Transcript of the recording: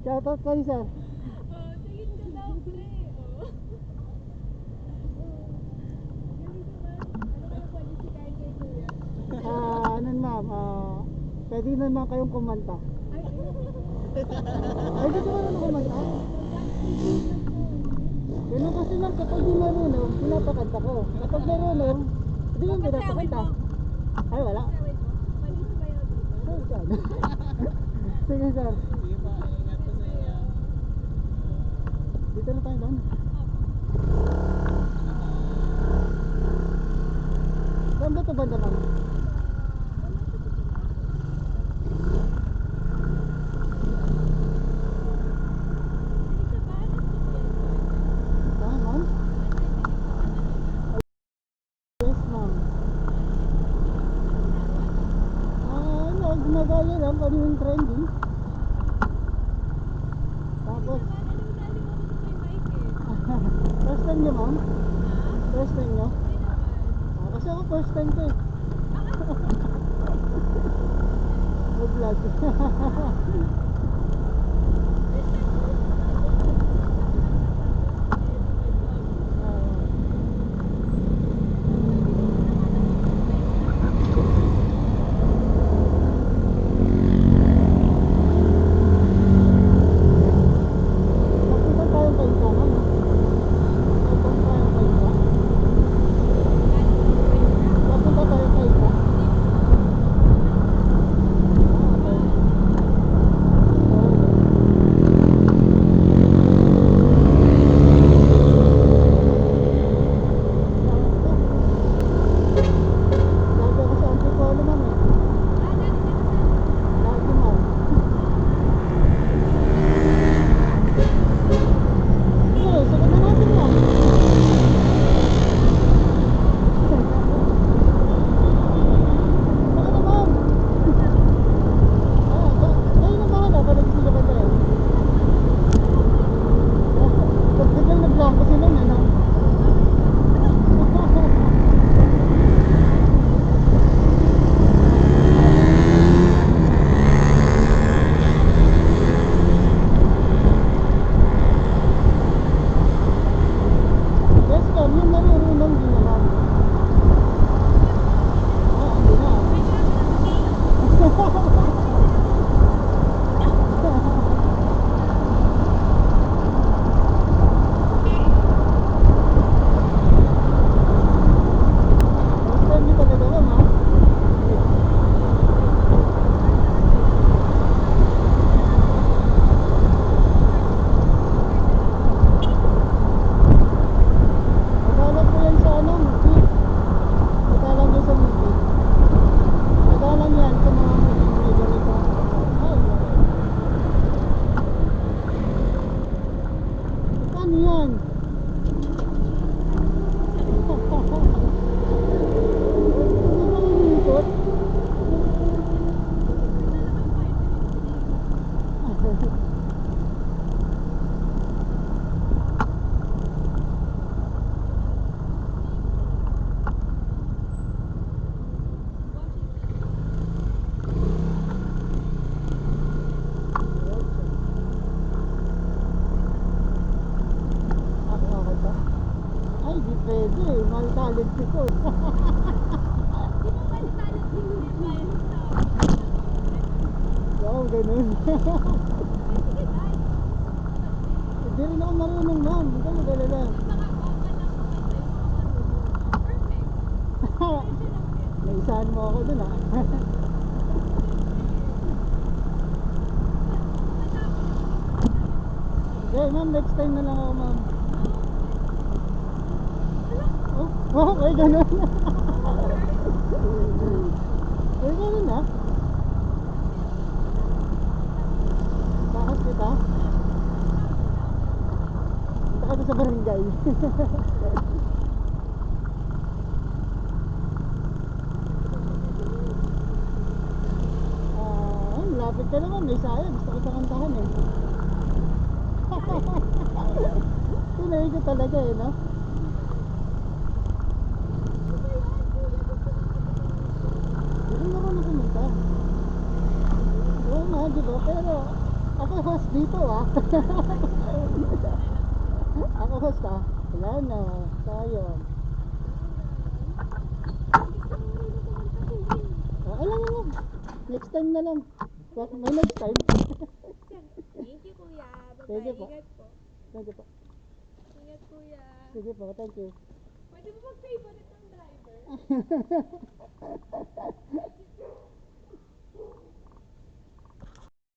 Shoutout kayo, sir. Tingin ka daw, pre. Ano kaya pwede sikain kay Kuya? Ano ma'am, pwede naman kayong kumanta. Ay, Ay, di ko marunong kumanta. Ganun kasi ma'am, kapag di marunong, pinapakanta ko. Kapag marunong, hindi mo pinapakanta. Ay, wala. Sawin mo. Pwede sumayaw dito. Ay, saan? Sige, sir. Sige pa, ingat po sa inyo. Dito na tayo doon. Saan ba ito banda, ma'am? Ma'am? Yes, ma'am. Gumagaya lang kung yung trendy. Tapos, first time nyo, ma'am? First time nyo? Kasi ako first time ko eh. Mag-vlog. Papunta tayong kaisa, ma'am. Papunta tayong kaisa. Papunta tayong kaisa. Lagi ako sa Antipolo, ma'am eh. Lagi, ma'am. Sige, sakit na natin, ma'am. Saka na, ma'am. Kayo na bahala pa nagsisigapan tayo. Biglang nag-blanco si ma'am, ano? Yes, ma'am, yung marunong din naman. Hindi na. First time niyo talaga, ma'am, ha? Nagalang po yan sa ano, movie. Nagalang yan sa movie. Nagalang yan sa mga movie may ganito. Ay, paano yan? Hindi ba umiikot? Ako ba? Ay, di pwede. Mahal talent ko. Wow, ganun. Hindi rin ako marunong, ma'am. Hindi ka mag-alala. Naisahan mo ako dun, ha? Okay, ma'am. Next time na lang ako, ma'am. Oh, okay, ganun. Okay, ganun, ha? Bakit kita? Punta ka doon sa barangay. Lapit ka naman, may saya. Gusto ko sa kantahan eh. Pinahin ko talaga eh, no? Hindi naman ako kumanta. Oo nga, di ba? Pero Ako host dito ah. Ako host ah. Wala na. Sayang. Alam mo lang. Next time na lang. May next time. Thank you, kuya. Bye-bye. Thank you po. Ingat po. Thank you po. Ingat, kuya. Sige po. Thank you. Pwede mo mag-favorite ng driver?